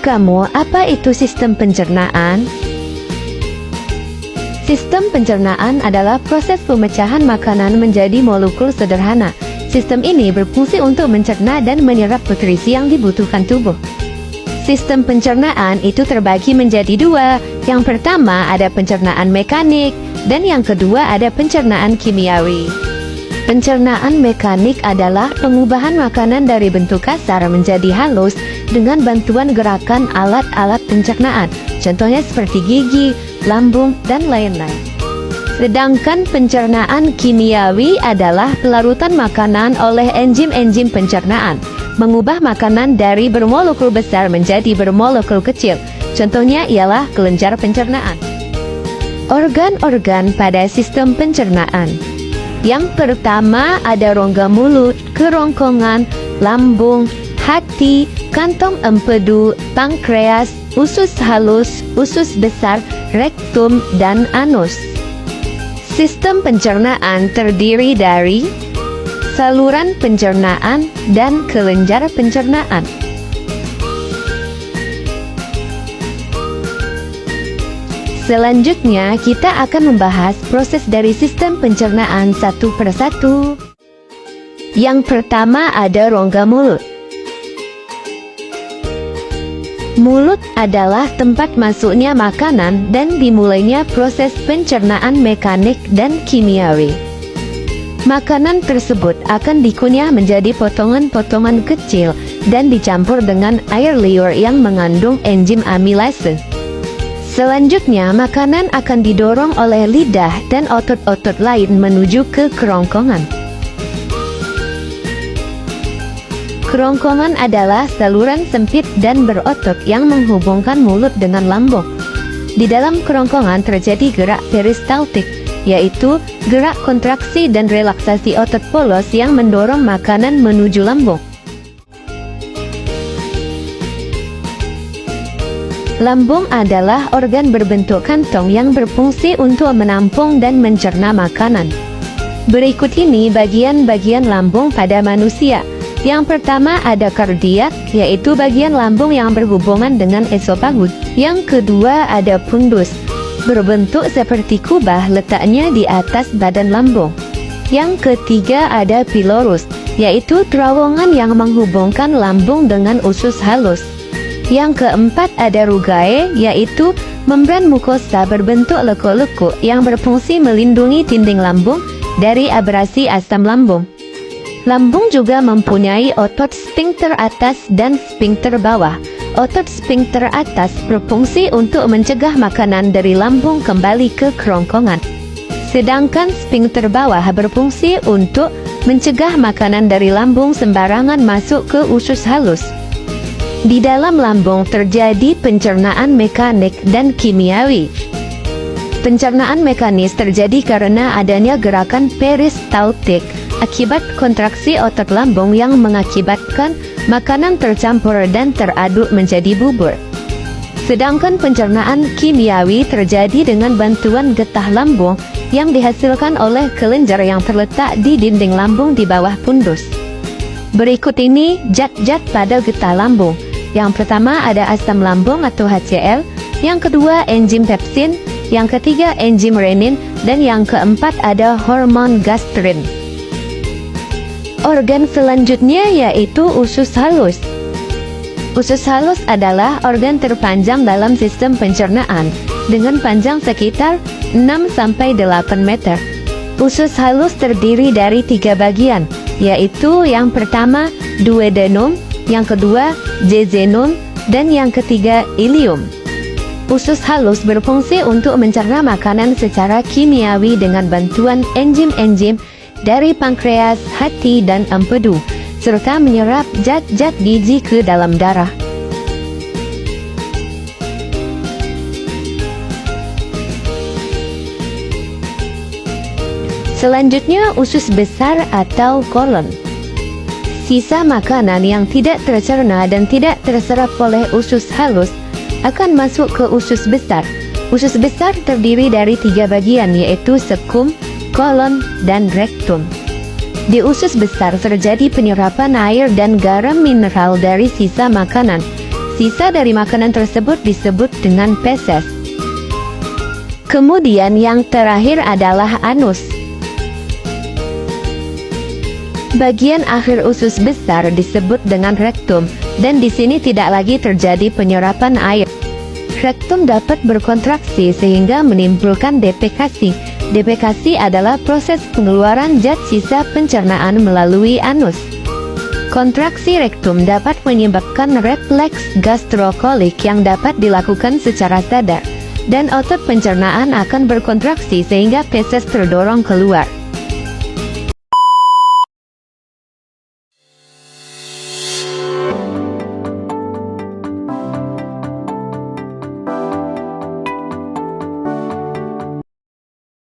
kamu, apa itu sistem pencernaan? Sistem pencernaan adalah proses pemecahan makanan menjadi molekul sederhana. Sistem ini berfungsi untuk mencerna dan menyerap nutrisi yang dibutuhkan tubuh. Sistem pencernaan itu terbagi menjadi dua. Yang pertama ada pencernaan mekanik, dan yang kedua ada pencernaan kimiawi. Pencernaan mekanik adalah pengubahan makanan dari bentuk kasar menjadi halus dengan bantuan gerakan alat-alat pencernaan, contohnya seperti gigi, lambung, dan lain-lain. Sedangkan pencernaan kimiawi adalah pelarutan makanan oleh enzim-enzim pencernaan, mengubah makanan dari bermolekul besar menjadi bermolekul kecil. Contohnya ialah kelenjar pencernaan. Organ-organ pada sistem pencernaan. Yang pertama ada rongga mulut, kerongkongan, lambung, hati, kantong empedu, pankreas, usus halus, usus besar, rektum, dan anus. Sistem pencernaan terdiri dari saluran pencernaan dan kelenjar pencernaan. Selanjutnya, kita akan membahas proses dari sistem pencernaan satu persatu. Yang pertama ada rongga mulut. Mulut adalah tempat masuknya makanan dan dimulainya proses pencernaan mekanik dan kimiawi. Makanan tersebut akan dikunyah menjadi potongan-potongan kecil dan dicampur dengan air liur yang mengandung enzim amilase. Selanjutnya, makanan akan didorong oleh lidah dan otot-otot lain menuju ke kerongkongan. Kerongkongan adalah saluran sempit dan berotot yang menghubungkan mulut dengan lambung. Di dalam kerongkongan terjadi gerak peristaltik, yaitu gerak kontraksi dan relaksasi otot polos yang mendorong makanan menuju lambung. Lambung adalah organ berbentuk kantong yang berfungsi untuk menampung dan mencerna makanan. Berikut ini bagian-bagian lambung pada manusia. Yang pertama ada kardiak, yaitu bagian lambung yang berhubungan dengan esofagus. Yang kedua ada fundus, berbentuk seperti kubah, letaknya di atas badan lambung. Yang ketiga ada pilorus, yaitu terowongan yang menghubungkan lambung dengan usus halus. Yang keempat ada rugae, yaitu membran mukosa berbentuk lekuk-lekuk yang berfungsi melindungi dinding lambung dari abrasi asam lambung. Lambung juga mempunyai otot sphincter atas dan sphincter bawah. Otot sphincter atas berfungsi untuk mencegah makanan dari lambung kembali ke kerongkongan. Sedangkan sphincter bawah berfungsi untuk mencegah makanan dari lambung sembarangan masuk ke usus halus. Di dalam lambung terjadi pencernaan mekanik dan kimiawi. Pencernaan mekanis terjadi karena adanya gerakan peristaltik akibat kontraksi otot lambung yang mengakibatkan makanan tercampur dan teraduk menjadi bubur. Sedangkan pencernaan kimiawi terjadi dengan bantuan getah lambung yang dihasilkan oleh kelenjar yang terletak di dinding lambung di bawah fundus. Berikut ini zat-zat pada getah lambung. Yang pertama ada asam lambung atau HCl, yang kedua enzim pepsin, yang ketiga enzim renin, dan yang keempat ada hormon gastrin. Organ selanjutnya yaitu usus halus. Usus halus adalah organ terpanjang dalam sistem pencernaan dengan panjang sekitar 6-8 meter. Usus halus terdiri dari 3 bagian, yaitu yang pertama duodenum, yang kedua jejunum, dan yang ketiga ileum. Usus halus berfungsi untuk mencerna makanan secara kimiawi dengan bantuan enzim-enzim dari pankreas, hati, dan empedu, serta menyerap zat-zat gizi ke dalam darah. Selanjutnya usus besar atau kolon. Sisa makanan yang tidak tercerna dan tidak terserap oleh usus halus akan masuk ke usus besar. Usus besar terdiri dari 3 bagian, yaitu sekum, kolon, dan rektum. Di usus besar terjadi penyerapan air dan garam mineral dari sisa makanan. Sisa dari makanan tersebut disebut dengan feses. Kemudian yang terakhir adalah anus. Bagian akhir usus besar disebut dengan rektum, dan di sini tidak lagi terjadi penyerapan air. Rektum dapat berkontraksi sehingga menimbulkan defekasi. Defekasi adalah proses pengeluaran zat sisa pencernaan melalui anus. Kontraksi rektum dapat menyebabkan refleks gastrokolik yang dapat dilakukan secara sadar, dan otot pencernaan akan berkontraksi sehingga feses terdorong keluar.